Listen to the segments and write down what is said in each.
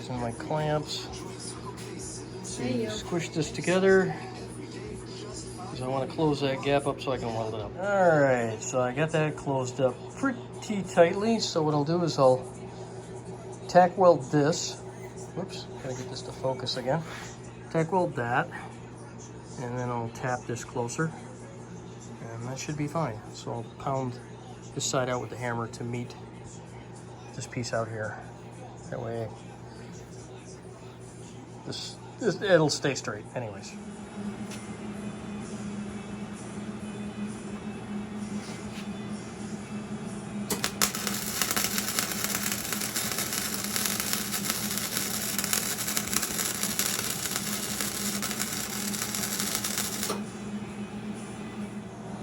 using my clamps to squish this together, because I want to close that gap up so I can weld it up. All right, so I got that closed up pretty tightly. So what I'll do is I'll tack weld this. Whoops, gotta get this to focus again. Tack weld that, and then I'll tap this closer, and that should be fine. So I'll pound this side out with the hammer to meet this piece out here. That way, it'll stay straight anyways.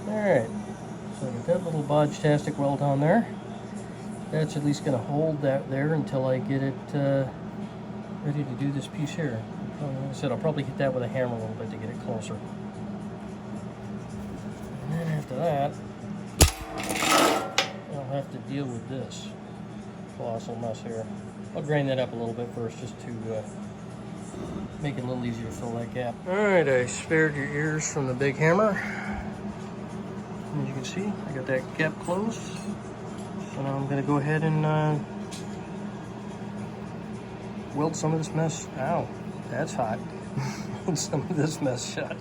Alright, so I got that little bodge-tastic weld on there. That's at least going to hold that there until I get it ready to do this piece here. Like I said, I'll probably hit that with a hammer a little bit to get it closer. And then after that, I'll have to deal with this colossal mess here. I'll grind that up a little bit first just to make it a little easier to fill that gap. Alright, I spared your ears from the big hammer. As you can see, I got that gap closed. So now I'm going to go ahead and weld some of this mess. Ow, that's hot. Weld some of this mess shut.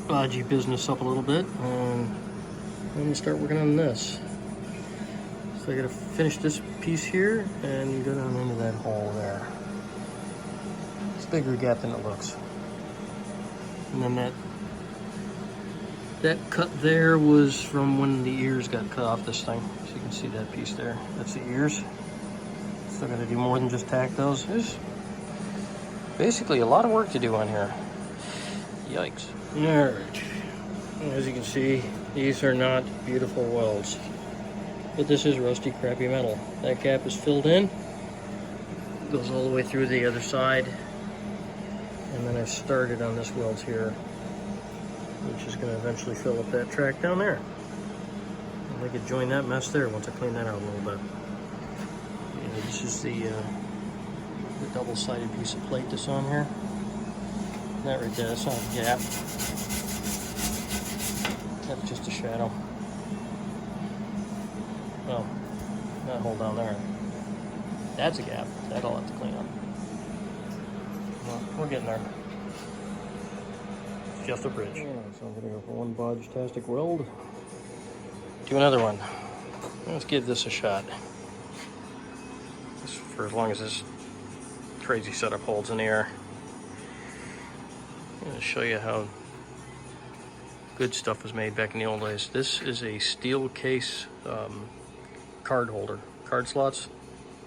Bodgy business up a little bit, and I'm going to start working on this. So I got to finish this piece here and go down into that hole there. It's a bigger gap than it looks. And then that cut there was from when the ears got cut off this thing. So you can see that piece there. That's the ears. Still got to do more than just tack those. There's basically a lot of work to do on here. Yikes. Alright, as you can see, these are not beautiful welds, but this is rusty, crappy metal. That gap is filled in, goes all the way through the other side, And then I started on this weld here, which is going to eventually fill up that track down there. And I could join that mess there once I clean that out a little bit. Yeah, this is the double-sided piece of plate that's on here. That right there, that's not a gap. That's just a shadow. Well, that hole down there. That's a gap. That I'll have to clean up. Well, we're getting there. It's just a bridge. Yeah, so I'm gonna go for one bodge-tastic weld. Do another one. Let's give this a shot. Just for as long as this crazy setup holds in the air. I'm gonna show you how good stuff was made back in the old days. This is a steel case card holder, card slots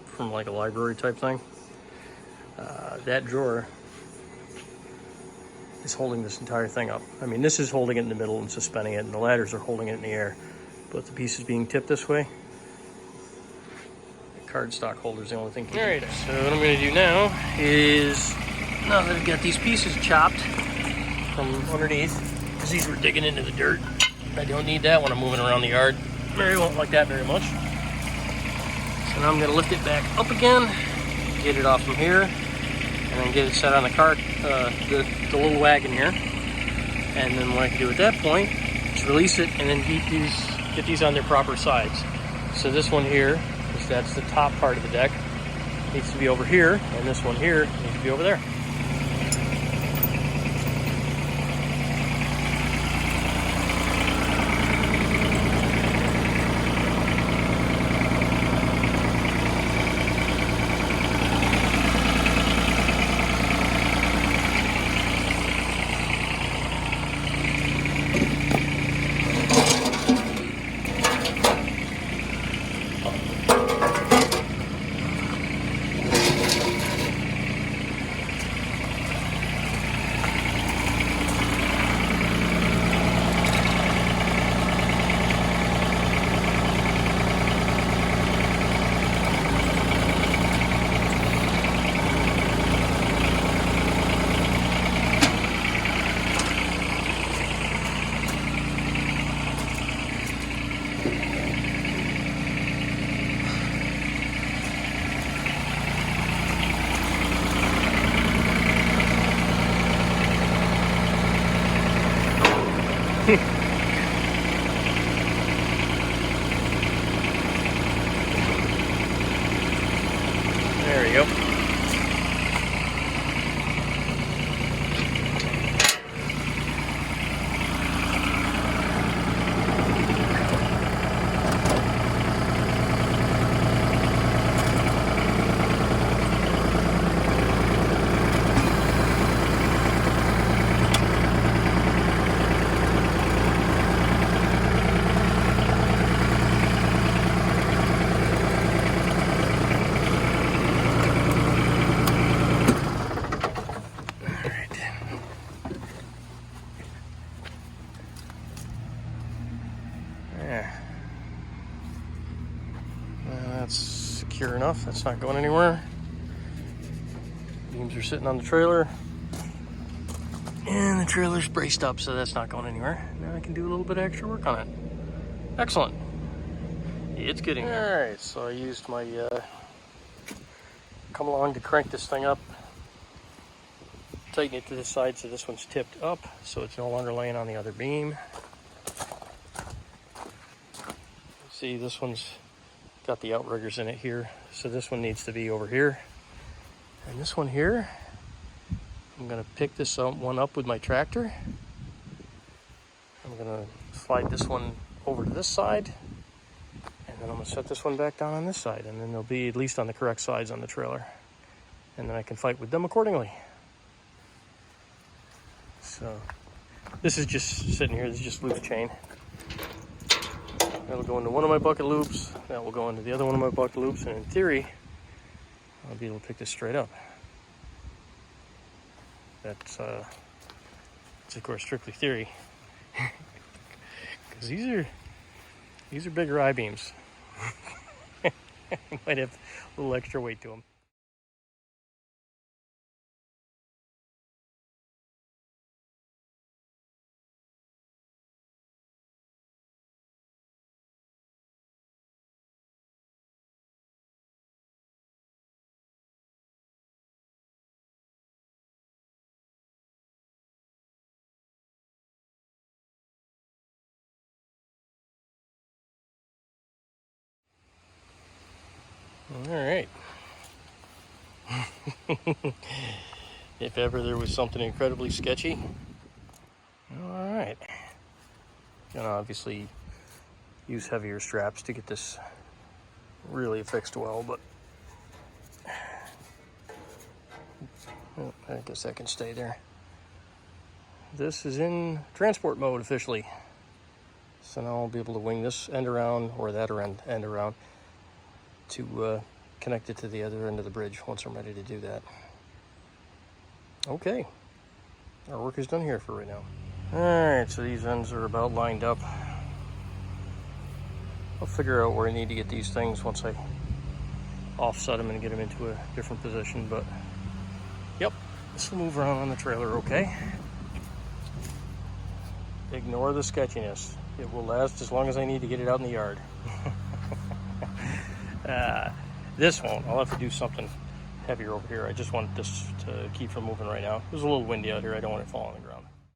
from like a library type thing. That drawer is holding this entire thing up. I mean, this is holding it in the middle and suspending it, and the ladders are holding it in the air. But the piece is being tipped this way. The card stock holder is the only thing. All right, so what I'm going to do now is, now that I've got these pieces chopped from underneath, because these were digging into the dirt, I don't need that when I'm moving around the yard. Mary won't like that very much. So now I'm going to lift it back up again, get it off from here, and then get it set on the cart, the little wagon here. And then what I can do at that point is release it and then get these on their proper sides. So this one here, because that's the top part of the deck, needs to be over here, and this one here needs to be over there. There we go. That's secure enough. That's not going anywhere. Beams are sitting on the trailer. And the trailer's braced up, so that's not going anywhere. Now I can do a little bit of extra work on it. Excellent. It's getting there. Alright, so I used my come along to crank this thing up. Tighten it to the side so this one's tipped up, so it's no longer laying on the other beam. See, this one's got the outriggers in it here, so this one needs to be over here. And this one here, I'm gonna pick this one up with my tractor. I'm gonna slide this one over to this side, and then I'm gonna set this one back down on this side, and then they'll be at least on the correct sides on the trailer. And then I can fight with them accordingly. So this is just sitting here, this is just loose chain. That'll go into one of my bucket loops, that will go into the other one of my bucket loops, and in theory, I'll be able to pick this straight up. That's of course strictly theory, because these are bigger I-beams. Might have a little extra weight to them. All right. If ever there was something incredibly sketchy. All right. Gonna obviously use heavier straps to get this really fixed well, but oh, I guess that can stay there. This is in transport mode officially. So now I'll be able to wing this end around or that end around to connect it to the other end of the bridge once I'm ready to do that. Okay, our work is done here for right now. All right, so these ends are about lined up. I'll figure out where I need to get these things once I offset them and get them into a different position, but yep, this will move around on the trailer okay. Ignore the sketchiness. It will last as long as I need to get it out in the yard. This won't. I'll have to do something heavier over here. I just want this to keep from moving right now. It was a little windy out here. I don't want it falling on the ground.